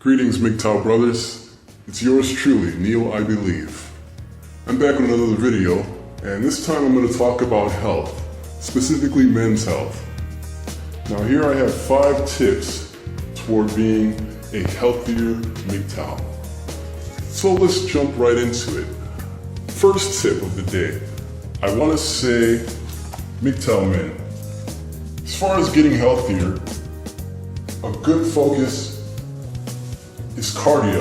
Greetings, MGTOW brothers. It's yours truly, Neil I Believe. I'm back with another video, and this time I'm going to talk about health, specifically men's health. Now here I have 5 tips toward being a healthier MGTOW. So let's jump right into it. First tip of the day, I want to say, MGTOW men, as far as getting healthier, a good focus is cardio.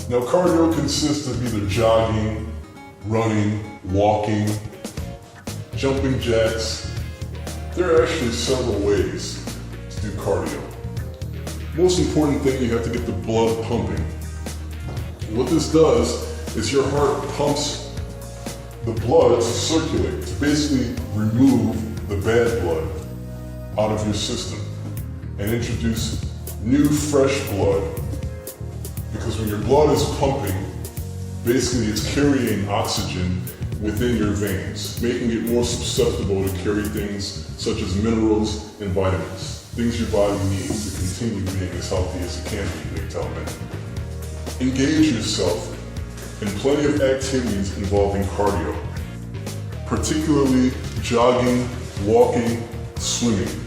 Now cardio consists of either jogging, running, walking, jumping jacks. There are actually several ways to do cardio. Most important thing, you have to get the blood pumping. What this does is your heart pumps the blood to circulate, to basically remove the bad blood out of your system and introduce new fresh blood. Because when your blood is pumping, basically it's carrying oxygen within your veins, making it more susceptible to carry things such as minerals and vitamins, things your body needs to continue being as healthy as it can be, MGTOW men. Engage yourself in plenty of activities involving cardio, particularly jogging, walking, swimming.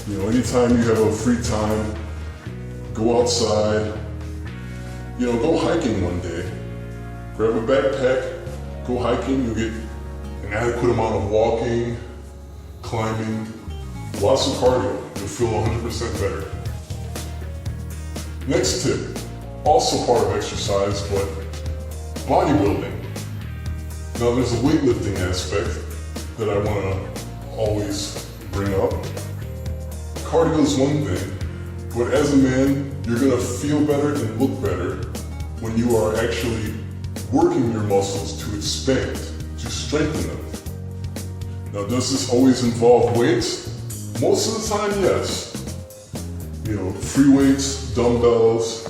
You know, anytime you have a free time, go outside, go hiking one day. Grab a backpack, go hiking, you'll get an adequate amount of walking, climbing, lots of cardio. You'll feel 100% better. Next tip, also part of exercise, but bodybuilding. Now there's a weightlifting aspect that I want to always bring up. Cardio is one thing, but as a man, you're going to feel better and look better when you are actually working your muscles to expand, to strengthen them. Now, does this always involve weights? Most of the time, yes. Free weights, dumbbells,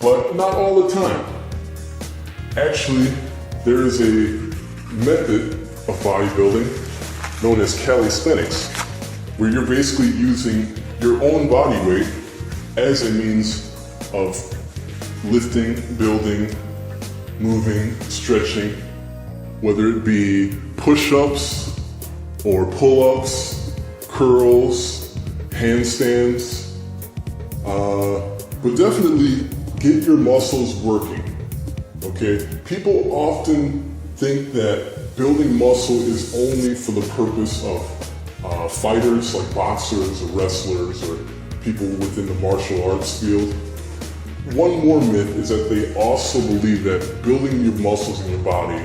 but not all the time. Actually, there is a method of bodybuilding known as calisthenics, where you're basically using your own body weight as a means of lifting, building, moving, stretching, whether it be push-ups or pull-ups, curls, handstands, but definitely get your muscles working, okay? People often think that building muscle is only for the purpose of fighters like boxers or wrestlers or people within the martial arts field. One more myth is that they also believe that building your muscles in your body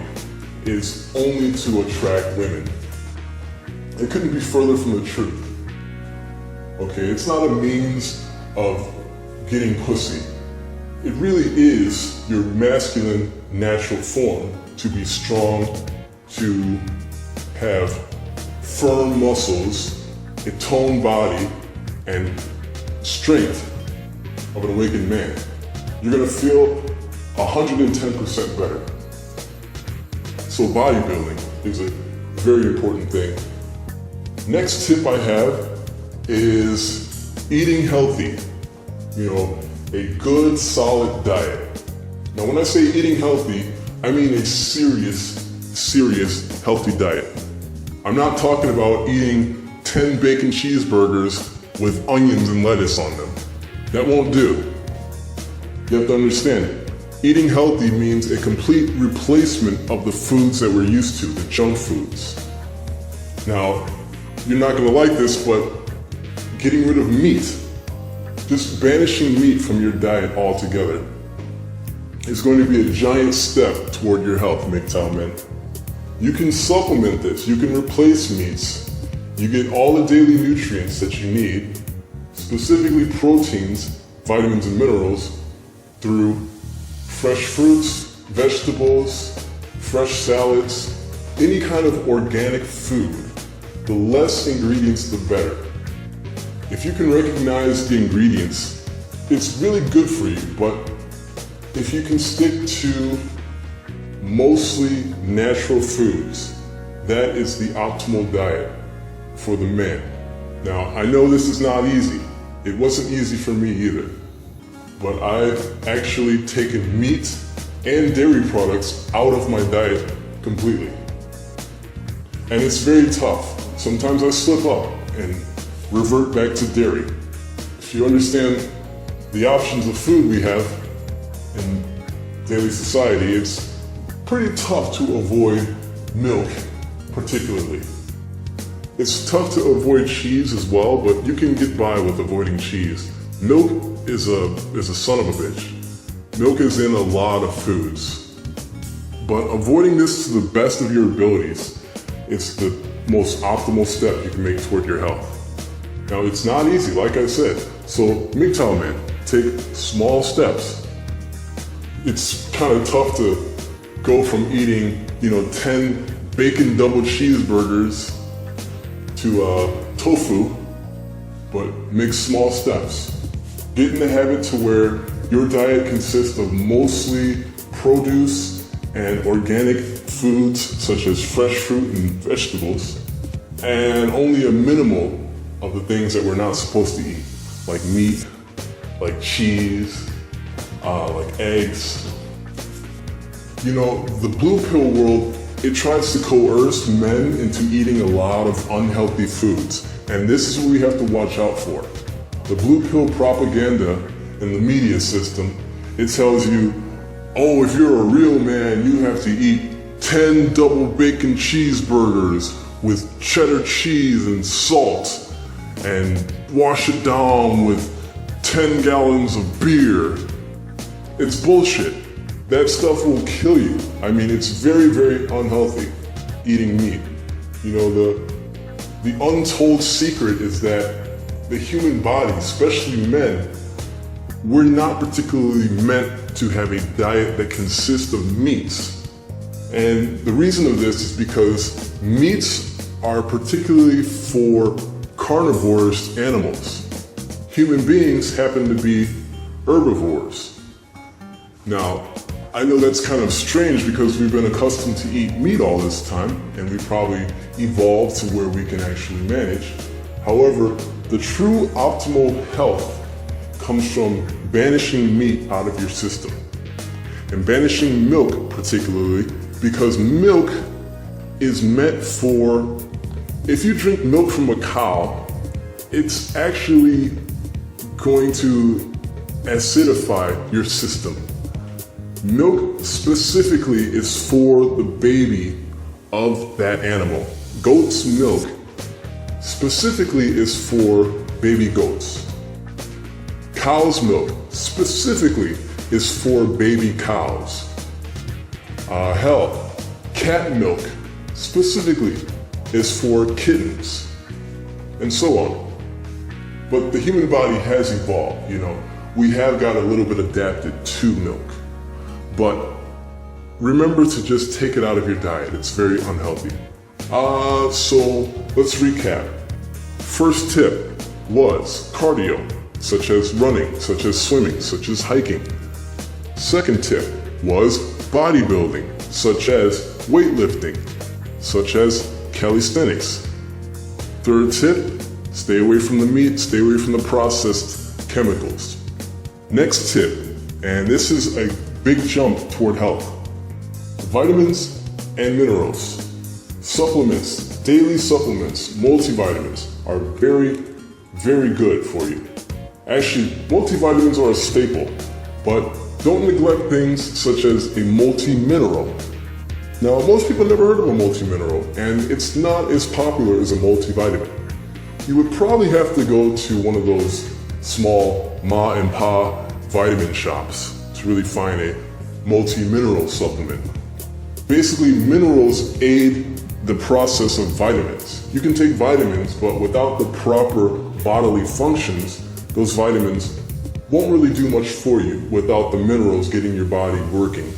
is only to attract women. It couldn't be further from the truth. Okay, it's not a means of getting pussy. It really is your masculine natural form to be strong, to have firm muscles, a toned body, and strength of an awakened man. You're gonna feel 110% better. So bodybuilding is a very important thing. Next tip I have is eating healthy. A good, solid diet. Now when I say eating healthy, I mean a serious healthy diet. I'm not talking about eating 10 bacon cheeseburgers with onions and lettuce on them. That won't do. You have to understand, eating healthy means a complete replacement of the foods that we're used to, the junk foods. Now, you're not gonna like this, but getting rid of meat, just banishing meat from your diet altogether, is going to be a giant step toward your health, MGTOW men. You can supplement this, you can replace meats. You get all the daily nutrients that you need, specifically proteins, vitamins and minerals, through fresh fruits, vegetables, fresh salads, any kind of organic food. The less ingredients, the better. If you can recognize the ingredients, it's really good for you, but if you can stick to mostly natural foods, that is the optimal diet for the man. Now, I know this is not easy. It wasn't easy for me either. but I've actually taken meat and dairy products out of my diet completely. And it's very tough. Sometimes I slip up and revert back to dairy. If you understand the options of food we have in daily society, it's pretty tough to avoid milk particularly. It's tough to avoid cheese as well, but you can get by with avoiding cheese. Milk is a son of a bitch. Milk is in a lot of foods. But avoiding this to the best of your abilities, it's the most optimal step you can make toward your health. Now, it's not easy, like I said. So, MGTOW man, take small steps. It's kind of tough to go from eating, 10 bacon double cheeseburgers to tofu, but make small steps. Get in the habit to where your diet consists of mostly produce and organic foods such as fresh fruit and vegetables, and only a minimal of the things that we're not supposed to eat, like meat, like cheese, like eggs. The blue pill world, it tries to coerce men into eating a lot of unhealthy foods, and this is what we have to watch out for. The blue pill propaganda in the media system, it tells you, oh, if you're a real man, you have to eat 10 double bacon cheeseburgers with cheddar cheese and salt, and wash it down with 10 gallons of beer. It's bullshit. That stuff will kill you. I mean, it's very, very unhealthy eating meat. The untold secret is that the human body, especially men, we're not particularly meant to have a diet that consists of meats. And the reason of this is because meats are particularly for carnivorous animals. Human beings happen to be herbivores. Now, I know that's kind of strange because we've been accustomed to eat meat all this time, and we probably evolved to where we can actually manage. However, the true optimal health comes from banishing meat out of your system, and banishing milk particularly, because milk is meant for, if you drink milk from a cow, it's actually going to acidify your system. Milk specifically is for the baby of that animal. Goat's milk specifically is for baby goats. Cow's milk specifically is for baby cows. Cat milk specifically is for kittens, and so on. But the human body has evolved, we have got a little bit adapted to milk. But remember to just take it out of your diet. It's very unhealthy. So let's recap. First tip was cardio, such as running, such as swimming, such as hiking. Second tip was bodybuilding, such as weightlifting, such as calisthenics. Third tip, stay away from the meat, stay away from the processed chemicals. Next tip, and this is a big jump toward health. Vitamins and minerals. Supplements, daily supplements, multivitamins are very, very good for you. Actually, multivitamins are a staple, but don't neglect things such as a multi-mineral. Now, most people never heard of a multi-mineral, and it's not as popular as a multivitamin. You would probably have to go to one of those small ma and pa vitamin shops to really find a multi-mineral supplement. Basically, minerals aid the process of vitamins. You can take vitamins, but without the proper bodily functions, those vitamins won't really do much for you without the minerals getting your body working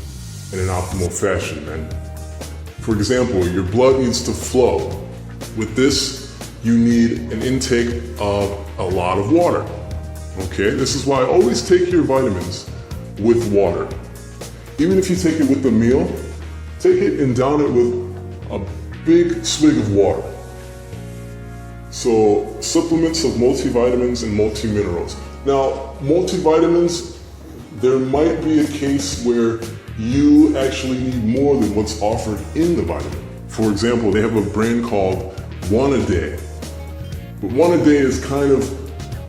in an optimal fashion. And for example, your blood needs to flow. With this, you need an intake of a lot of water. Okay, this is why I always take your vitamins with water. Even if you take it with the meal, take it and down it with a big swig of water. So supplements of multivitamins and multiminerals. Now, multivitamins there might be a case where you actually need more than what's offered in the vitamin. For example, they have a brand called One A Day. But One A Day is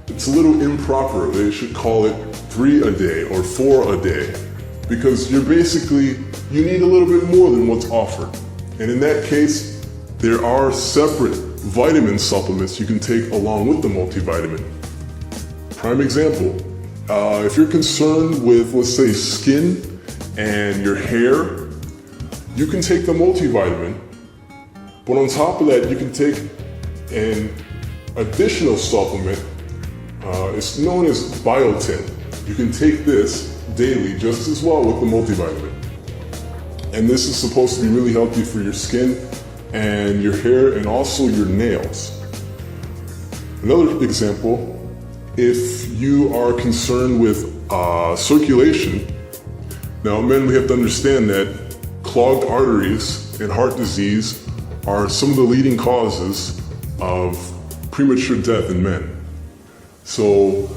it's a little improper. They should call it 3 a day or 4 a day, because you need a little bit more than what's offered. And in that case, there are separate vitamin supplements you can take along with the multivitamin. Prime example, if you're concerned with, let's say, skin and your hair, you can take the multivitamin, but on top of that, you can take an additional supplement. It's known as biotin. You can take this daily just as well with the multivitamin. And this is supposed to be really healthy for your skin and your hair and also your nails. Another example, if you are concerned with circulation, now men, we have to understand that clogged arteries and heart disease are some of the leading causes of premature death in men. So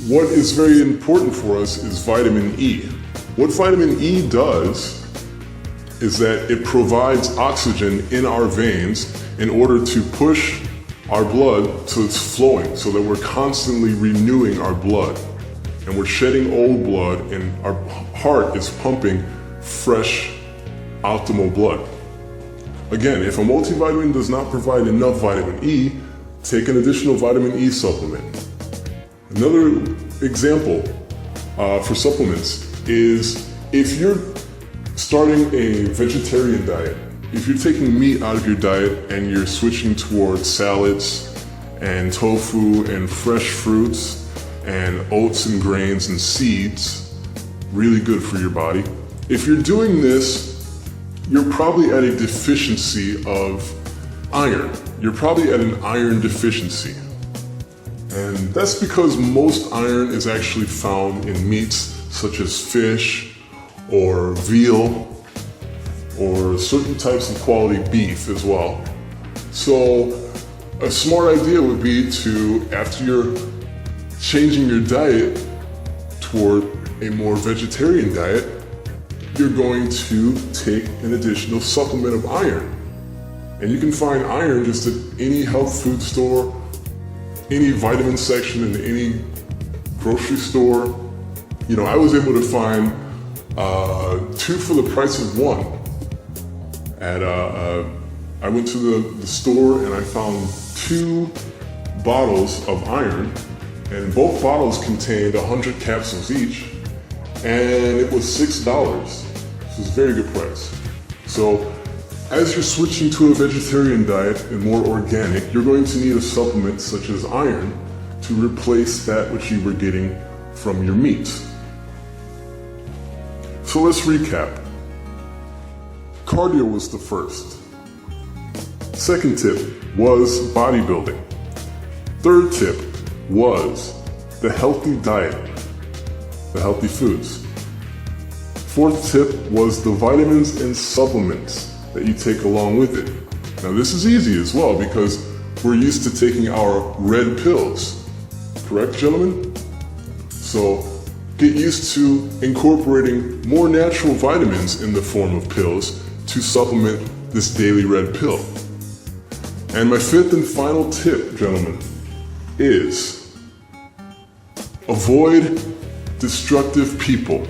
what is very important for us is vitamin E. What vitamin E does is that it provides oxygen in our veins in order to push our blood so it's flowing, so that we're constantly renewing our blood. And we're shedding old blood and our heart is pumping fresh, optimal blood. Again, if a multivitamin does not provide enough vitamin E, take an additional vitamin E supplement. Another example for supplements is if you're starting a vegetarian diet, if you're taking meat out of your diet and you're switching towards salads and tofu and fresh fruits and oats and grains and seeds, really good for your body. If you're doing this, you're probably at a deficiency of iron. You're probably at an iron deficiency. And that's because most iron is actually found in meats such as fish or veal or certain types of quality beef as well. So a smart idea would be to, after you're changing your diet toward a more vegetarian diet, you're going to take an additional supplement of iron. And you can find iron just at any health food store, any vitamin section in any grocery store. You know, I was able to find 2 for the price of 1. I went to the store and I found 2 bottles of iron, and both bottles contained 100 capsules each, and it was $6. So it's a very good price. So as you're switching to a vegetarian diet and more organic, you're going to need a supplement such as iron to replace that which you were getting from your meats. So let's recap. Cardio was the first. Second tip was bodybuilding. Third tip was the healthy diet, the healthy foods. Fourth tip was the vitamins and supplements that you take along with it. Now this is easy as well because we're used to taking our red pills, correct, gentlemen? So get used to incorporating more natural vitamins in the form of pills to supplement this daily red pill. And my fifth and final tip, gentlemen, is avoid destructive people.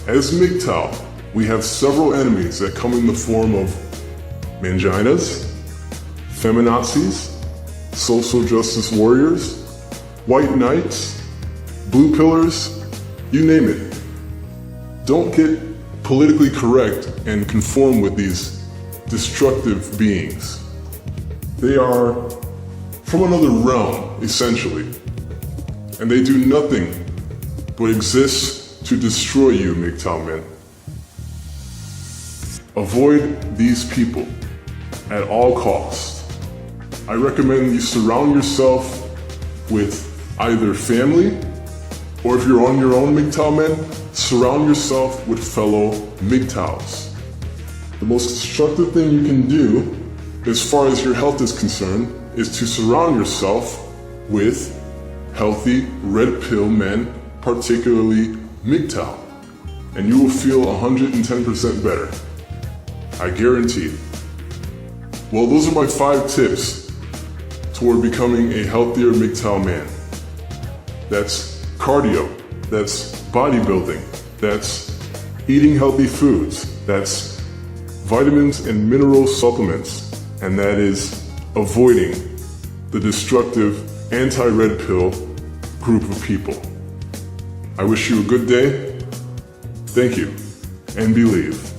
As MGTOW, we have several enemies that come in the form of manginas, feminazis, social justice warriors, white knights, blue pillars, you name it. Don't get politically correct and conform with these destructive beings. They are from another realm, essentially, and they do nothing but exist to destroy you, MGTOW men. Avoid these people at all costs. I recommend you surround yourself with either family, or if you're on your own, MGTOW men, surround yourself with fellow MGTOWs. The most destructive thing you can do, as far as your health is concerned, is to surround yourself with healthy red pill men, particularly MGTOW, and you will feel 110% better. I guarantee it. Well, those are my 5 tips toward becoming a healthier MGTOW man. That's cardio, that's bodybuilding, that's eating healthy foods, that's vitamins and mineral supplements, and that is avoiding the destructive anti-red pill group of people. I wish you a good day. Thank you, and believe.